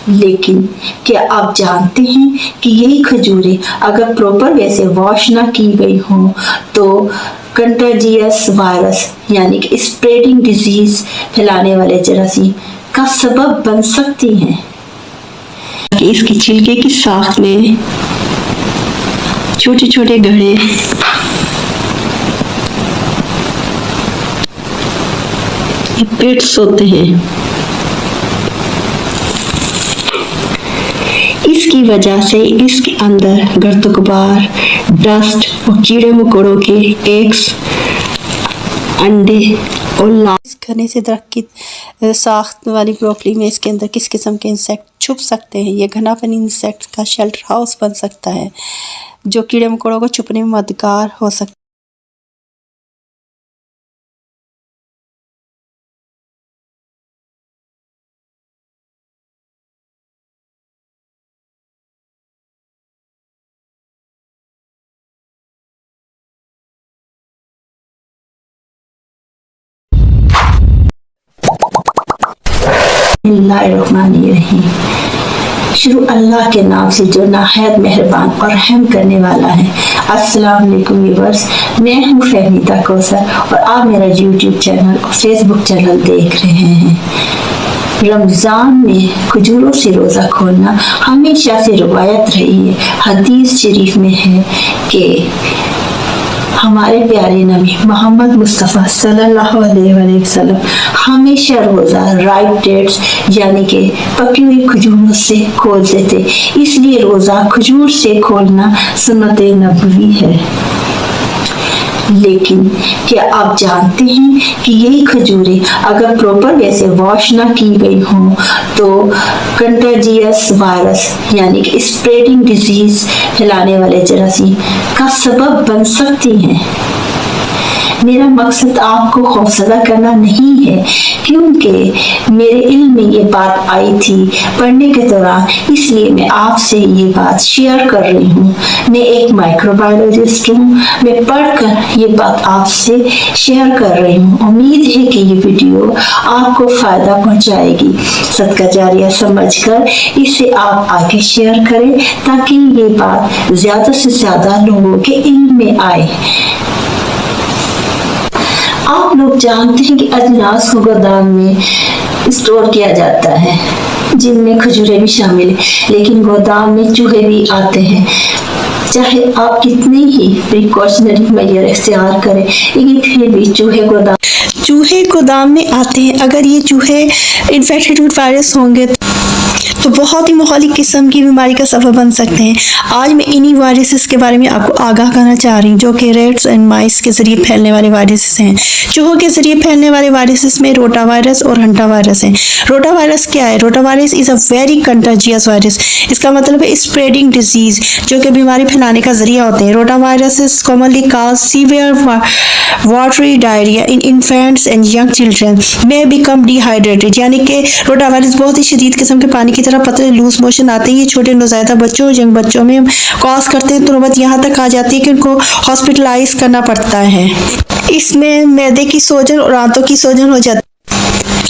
लेकिन क्या आप जानते हैं कि यही खजूरें अगर प्रॉपर वे से वॉश ना की गई हों तो कंटाजियस वायरस यानी कि स्प्रेडिंग डिजीज फैलाने वाले जरासीम का सबब बन सकती हैं। इसकी छिलके की साख में छोटे छोटे गड्ढे पिट्स होते हैं। इसकी वजह से इसके अंदर गर्द गुबार, डस्ट और कीड़े मकोड़ों के एग्स, अंडे और लाश खाने से दरख्त की साख्त वाली ब्रोकली में इसके अंदर किस किस्म के इंसेक्ट छुप सकते हैं। यह घनापन इंसेक्ट का शेल्टर हाउस बन सकता है जो कीड़े मकोड़ों को छुपने में मददगार हो सकता है। शुरू अल्लाह के नाम से जो नाहायत मेहरबान और रहम करने वाला है। अस्सलाम वालेकुम व्यूअर्स, मैं हूँ फहमीदा कौसर और आप मेरा यूट्यूब चैनल और फेसबुक चैनल देख रहे हैं। रमज़ान में खजूरों से रोज़ा खोलना हमेशा से रवायत रही है। हदीस शरीफ में है कि हमारे प्यारे नबी मोहम्मद मुस्तफ़ा सल्लल्लाहु अलैहि वसल्लम हमेशा रोज़ा राइट डेट्स यानी कि पकी हुई खजूरों से खोलते थे। इसलिए रोज़ा खजूर से खोलना सुन्नत नबवी है। लेकिन क्या आप जानते हैं कि यही खजूरें अगर प्रॉपर वे से वॉश ना की गई हों तो कंटाजियस वायरस यानी कि स्प्रेडिंग डिजीज फैलाने वाले जरासीम का सबब बन सकती हैं। मेरा मकसद आपको खौफजदा करना नहीं है, क्योंकि मेरे इल्म में ये बात आई थी पढ़ने के दौरान, इसलिए मैं आपसे ये बात शेयर कर रही हूँ। मैं एक माइक्रोबायोलॉजिस्ट हूँ, मैं पढ़कर ये बात आपसे शेयर कर रही हूँ। उम्मीद है कि ये वीडियो आपको फ़ायदा पहुँचाएगी। सदका जारिया समझकर इसे आप आगे शेयर करें ताकि ये बात ज़्यादा से ज़्यादा लोगों के इल्म में आए। आप लोग जानते हैं कि अजनास को गोदाम में स्टोर किया जाता है जिनमें खजूरें भी शामिल है, लेकिन गोदाम में चूहे भी आते हैं। चाहे आप कितने ही प्रिकॉशनरी मेजर इख्तियार करें, लेकिन फिर भी चूहे गोदाम में आते हैं। अगर ये चूहे इन्फेक्टेड विद वायरस होंगे तो बहुत ही मुख्तलिफ किस्म की बीमारी का सबब बन सकते हैं। आज मैं इन्हीं वायरसेस के बारे में आपको आगाह करना चाह रही हूँ जो कि रेट्स एंड माइस के जरिए फैलने वाले वायरसेस हैं। चूहों के जरिए फैलने वाले वायरसेस में रोटा वायरस और हंटा वायरस हैं। रोटा वायरस क्या है? Rotavirus is a very contagious virus. इसका मतलब है स्प्रेडिंग डिजीज, जो कि बीमारी फैलाने का जरिया होते हैं। रोटा viruses commonly cause severe watery diarrhoea in infants and young children may become dehydrated, यानी कि रोटा वायरस बहुत ही शदीद किस्म के पानी की तरह पतले लूज मोशन आते हैं। ये छोटे नौज़ायदा बच्चों, यंग बच्चों में कॉज करते हैं तो नौबत यहाँ तक आ जाती है कि उनको हॉस्पिटलाइज करना पड़ता है। इसमें मैदे की सूजन और आंतों की सूजन हो जाती है।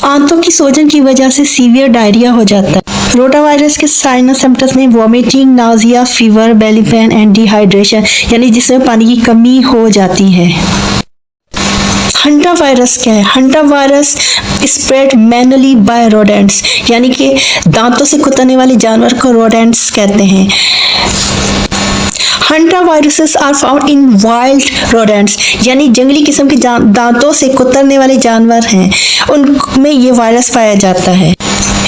आंतों की सूजन की वजह से सीवियर डायरिया हो जाता है। रोटा वायरस के साइनस सिम्टम्स में vomiting, nausea, fever, belly pain and dehydration, यानी जिसमें पानी की कमी हो जाती है। हंटा वायरस क्या है? Hantavirus spread manually by rodents, यानी कि दांतों से कुतरने वाले जानवर को रोडेंट्स कहते हैं। Hantaviruses are found in wild rodents, यानी जंगली किस्म के दांतों से कुतरने वाले जानवर हैं, उनमें ये वायरस पाया जाता है।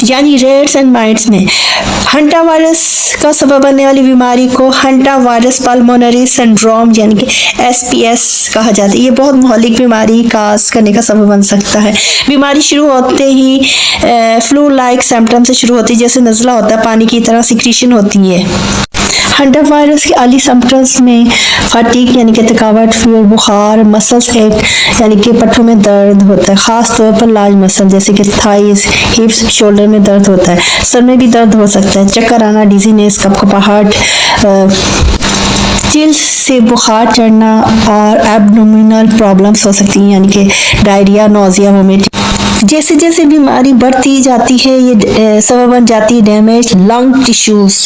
यानी रेट्स एंड माइट्स में हंटा वायरस का सबब बनने वाली बीमारी को हंटा वायरस पल्मोनरी सिंड्रोम यानी कि SPS कहा जाता है। ये बहुत मुहलिक बीमारी काज करने का सबब बन सकता है। बीमारी शुरू होते ही फ्लू लाइक सिम्टम से शुरू होती है, जैसे नज़ला होता है, पानी की तरह सिक्रीशन होती है। हंटा वायरस के अर्ली सिम्टम्स में फटीग यानी कि थकावट, फीवर, बुखार, मसल्स एक यानी कि पट्टों में दर्द होता है, ख़ास तौर पर लार्ज मसल जैसे कि थाइज, हिप्स, शोल्डर में दर्द होता है। सर में भी दर्द हो सकता है, चक्कर आना, डिजीनेस, कपकपाहट, चिल से बुखार चढ़ना और एब्डोमिनल प्रॉब्लम्स हो सकती हैं, यानी कि डायरिया, नोजिया, वोमिटिंग। जैसे जैसे बीमारी बढ़ती जाती है ये सबब बन जाती है डैमेज लंग टिश्यूज।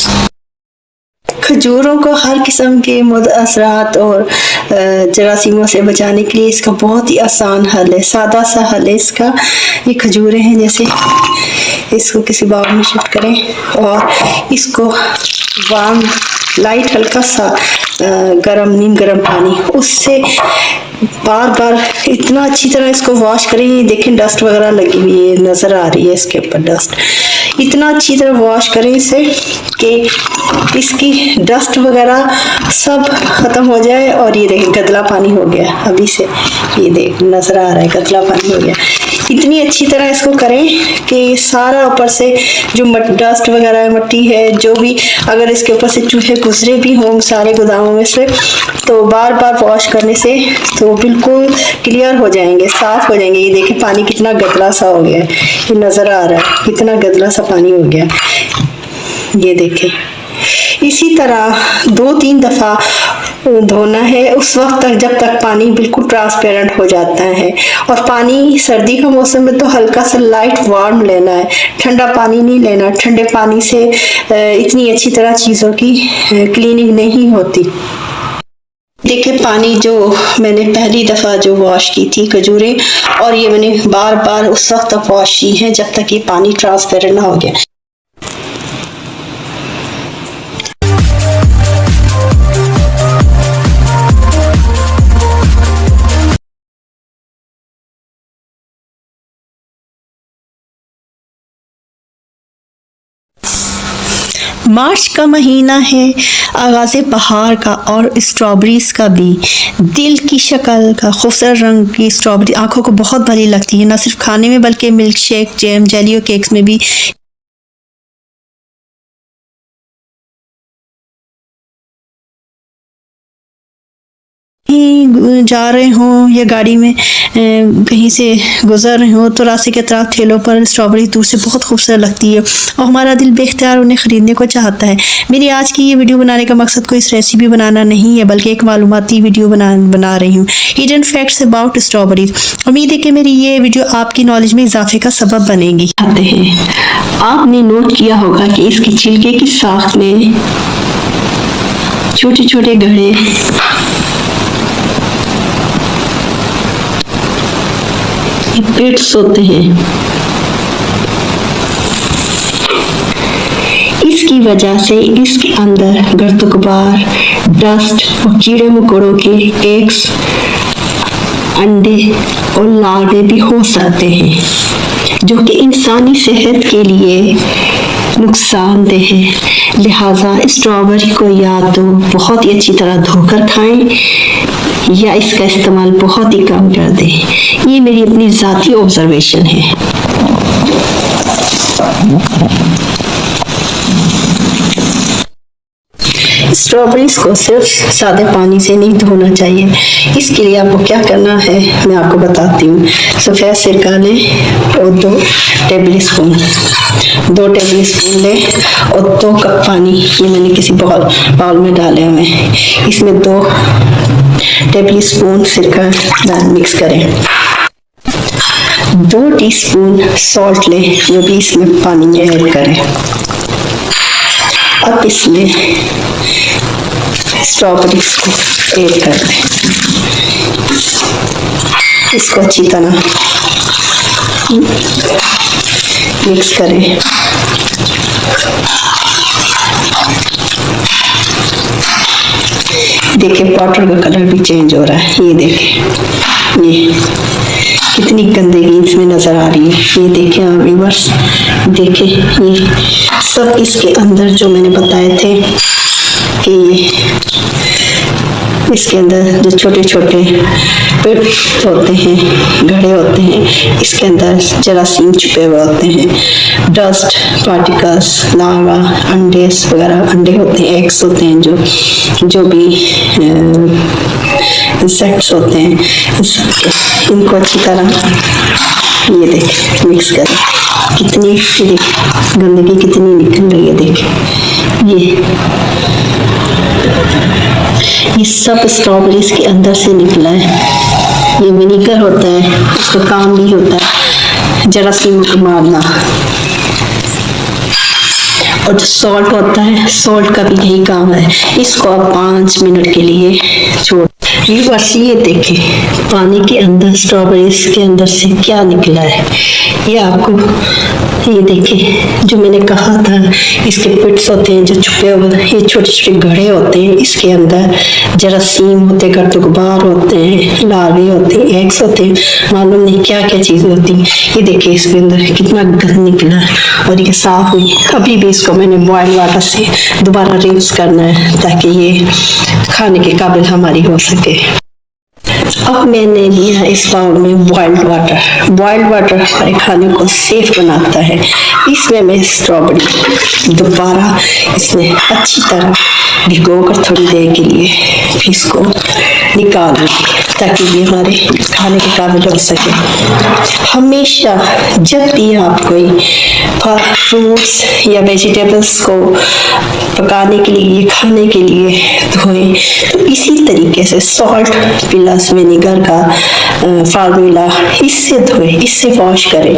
खजूरों को हर किस्म के असरात और जरासीमों से बचाने के लिए इसका बहुत ही आसान हल है, सादा सा हल है इसका। ये खजूरें हैं, जैसे इसको किसी बाउल में शिफ्ट करें और इसको वार्म लाइट हल्का सा गरम नीम गरम पानी उससे बार बार इतना अच्छी तरह इसको वॉश करें। ये देखें डस्ट वगैरह लगी हुई है, नजर आ रही है इसके ऊपर डस्ट। इतना अच्छी तरह वॉश करें इसे कि इसकी डस्ट वगैरह सब खत्म हो जाए। और ये देखें गदला पानी हो गया अभी से, ये देख नजर आ रहा है गदला पानी हो गया। इतनी अच्छी तरह इसको करें कि सारा ऊपर से जो डस्ट वगैरह मिट्टी है जो भी, अगर इसके ऊपर से चूहे गुजरे भी हों सारे गोदामों में से, तो बार बार वॉश करने से तो बिल्कुल क्लियर हो जाएंगे, साफ हो जाएंगे। ये देखिए पानी कितना गदला सा हो गया है, ये नजर आ रहा है कितना गदला सा पानी हो गया। ये देखें इसी तरह 2-3 दफा धोना है उस वक्त तक जब तक पानी बिल्कुल ट्रांसपेरेंट हो जाता है। और पानी सर्दी का मौसम में तो हल्का सा लाइट वार्म लेना है, ठंडा पानी नहीं लेना। ठंडे पानी से इतनी अच्छी तरह चीज़ों की क्लीनिंग नहीं होती। देखिए पानी जो मैंने पहली दफ़ा जो वॉश की थी खजूरें, और ये मैंने बार बार उस वक्त तक वॉश की है जब तक ये पानी ट्रांसपेरेंट ना हो गया। मार्च का महीना है, आगाज़ बहार का और स्ट्रॉबेरीज का भी। दिल की शक्ल का खूबसूरत रंग की स्ट्रॉबेरी आंखों को बहुत भली लगती है, न सिर्फ खाने में बल्कि मिल्क शेक, जैम, जेली और केक्स में भी। जा रहे हों या गाड़ी में कहीं से गुजर रहे हो तो रास्ते के तरफ ठेलों पर स्ट्रॉबेरी दूर से बहुत खूबसूरत लगती है और हमारा दिल बेख्तियार उन्हें ख़रीदने को चाहता है। मेरी आज की ये वीडियो बनाने का मकसद कोई रेसिपी बनाना नहीं है, बल्कि एक मालूमाती वीडियो बना रही हूँ, हिडन फैक्ट्स अबाउट स्ट्रॉबेरीज। उम्मीद है कि मेरी ये वीडियो आपकी नॉलेज में इजाफे का सबब बनेगी। आते हैं, आपने नोट किया होगा कि इसके छिलके की साख में छोटे छोटे गड्ढे पिट्स होते हैं। इसकी वजह से इसके अंदर गर्द गुबार, डस्ट और कीड़े मकोड़ों के एग्स, अंडे और लार्वे भी हो सकते हैं जो कि इंसानी सेहत के लिए नुकसानदेह है। लिहाजा स्ट्रॉबेरी को या तो बहुत ही अच्छी तरह धोकर खाएं या इसका इस्तेमाल बहुत ही कम कर दें। ये मेरी अपनी ज़ाती ऑब्जर्वेशन है। स्ट्रॉबेरीज को सिर्फ सादे पानी से नहीं धोना चाहिए। इसके लिए आपको क्या करना है मैं आपको बताती हूँ। सफ़ेद सिरका लें और 2 टेबल स्पून लें और 2 कप पानी, ये मैंने किसी बाउल में डाले हुए हैं। इसमें 2 टेबल स्पून सिरका मिक्स करें। 2 टीस्पून सॉल्ट लें जो भी इसमें पानी में ऐड करें। अब इसमें स्ट्रॉबेरीज को ऐड कर दें। इसको अच्छी तरह मिक्स करें। देखिए वाटर का कलर भी चेंज हो रहा है। ये देखें ये कितनी गंदगी इसमें नजर आ रही है। ये देखें आप व्यूअर्स, देखें ये सब इसके अंदर जो मैंने बताए थे कि इसके अंदर जो छोटे छोटे पिट होते हैं, गड्ढे होते हैं, इसके अंदर जरासीम छुपे हुए होते हैं, डस्ट पार्टिकल्स, लावा, अंडे वगैरह, अंडे होते हैं, एग्स होते हैं, जो भी इंसेक्ट्स होते हैं, इनको अच्छी तरह ये देखें मिक्स करें। कितनी गंदगी कितनी निकल रही है, देखें ये सब स्ट्रॉबेरीज के अंदर से निकला है। ये विनीगर होता है, उसका काम भी होता है जरासीम को मारना। और जो सॉल्ट होता है, सॉल्ट का भी यही काम है। इसको आप 5 मिनट के लिए छोड़। बस ये देखें पानी के अंदर स्ट्रॉबेरीज के अंदर से क्या निकला है। ये आपको ये देखें, जो मैंने कहा था इसके पिट्स होते हैं जो छुपे हुए, ये छोटे छोटे घड़े होते हैं, इसके अंदर जरासीम होते हैं, गुबार होते हैं, लार्वे होते हैं, एग्स होते हैं, मालूम नहीं क्या क्या चीजें होती हैं। ये देखिए इसके अंदर कितना गंद निकला है और ये साफ हुई। अभी भी इसको मैंने बॉइल्ड वाटर से दोबारा रिंस करना है ताकि ये खाने के काबिल हमारी हो सके। अब मैंने लिया इस बाउल में बॉइल्ड वाटर। बॉइल्ड वाटर हमारे खाने को सेफ बनाता है। इसमें मैं स्ट्रॉबेरी दोबारा इसमें अच्छी तरह भिगोकर थोड़ी देर के लिए फिर इसको निकाल लूँगी ताकि ये हमारे खाने के काबिल हो सके। हमेशा जब भी आप कोई फ्रूट्स या वेजिटेबल्स को पकाने के लिए, खाने के लिए धोएं तो इसी तरीके से सॉल्ट प्लस विनेगर का फार्मूला इससे धोएं, इससे वॉश करें।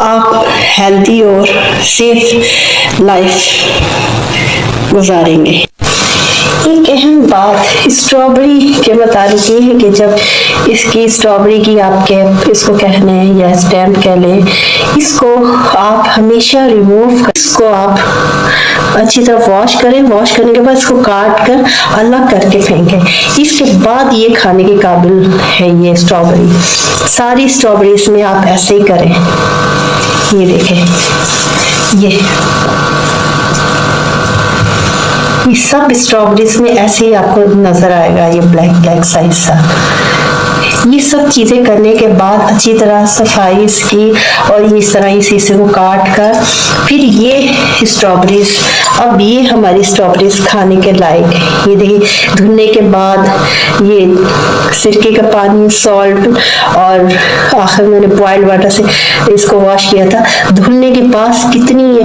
आप हेल्दी और सेफ लाइफ गुजारेंगे। एक अहम बात स्ट्रॉबेरी के मुताबिक ये है कि जब इसकी स्ट्रॉबेरी की आप कैप इसको कहने हैं या स्टैम्प कह लें, इसको आप हमेशा रिमूव कर, इसको आप अच्छी तरह वॉश करें। वॉश करने के बाद इसको काट कर अलग करके फेंकें। इसके बाद ये खाने के काबिल है ये स्ट्रॉबेरी। सारी स्ट्रॉबेरी इसमें आप ऐसे ही करें। ये देखें, ये सब स्ट्रॉबेरीज में ऐसे ही आपको नजर आएगा, ये ब्लैक ब्लैक साइज सा। ये सब चीजें करने के बाद अच्छी तरह सफाई इसकी और इस तरह इस हिस्से को काट कर फिर ये स्ट्रॉबेरीज, अब ये हमारी स्ट्रॉबेरीज खाने के लायक है। ये देखिए धुलने के बाद ये सिरके का पानी, सॉल्ट और आखिर मैंने बॉइल्ड वाटर से इसको वॉश किया था। धुलने के बाद कितनी ये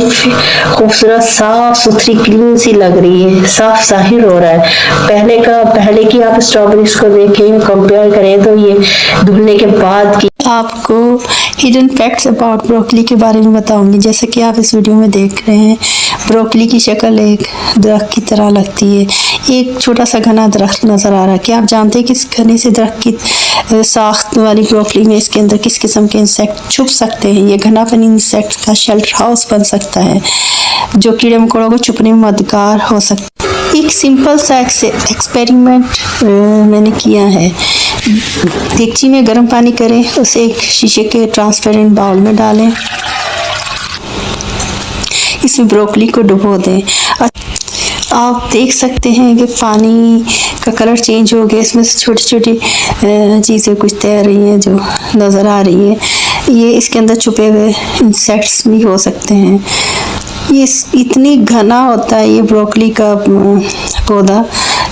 खूबसूरत साफ सुथरी क्लीन सी लग रही है, साफ जाहिर हो रहा है। पहले की आप स्ट्रॉबेरीज को देखें, कंपेयर करें तो ये धुलने के बाद की। आपको हिडन फैक्ट्स अबाउट ब्रोकली के बारे में बताऊंगी। जैसे कि आप इस वीडियो में देख रहे हैं, ब्रोकली की शक्ल एक दरख्त की तरह लगती है। एक छोटा सा घना दरख्त नज़र आ रहा है। क्या आप जानते हैं कि इस घने से दरख्त की साख्त वाली ब्रोकली में इसके अंदर किस किस्म के इंसेक्ट छुप सकते हैं? ये घनापन इंसेक्ट का शेल्टर हाउस बन सकता है जो कीड़े मकोड़ों को छुपने में मददगार हो सकता है। एक सिंपल सा एक्सपेरिमेंट मैंने किया है। देगची में गर्म पानी करें, उसे एक शीशे के ट्रांसपेरेंट बाउल में डालें, इसमें ब्रोकली को डुबो दें। आप देख सकते हैं कि पानी का कलर चेंज हो गया, इसमें से छोटी छोटी चीज़ें कुछ तैर रही हैं जो नज़र आ रही है। ये इसके अंदर छुपे हुए इंसेक्ट्स भी हो सकते हैं। ये इतनी घना होता है ये ब्रोकली का पौधा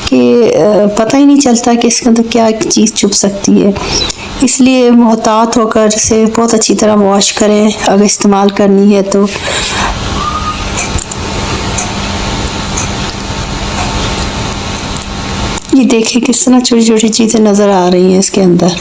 कि पता ही नहीं चलता कि इसके अंदर क्या चीज़ छुप सकती है। इसलिए मोहतात होकर इसे बहुत अच्छी तरह वॉश करें अगर इस्तेमाल करनी है तो। ये देखिए किस तरह छोटी छोटी चीज़ें नज़र आ रही हैं इसके अंदर।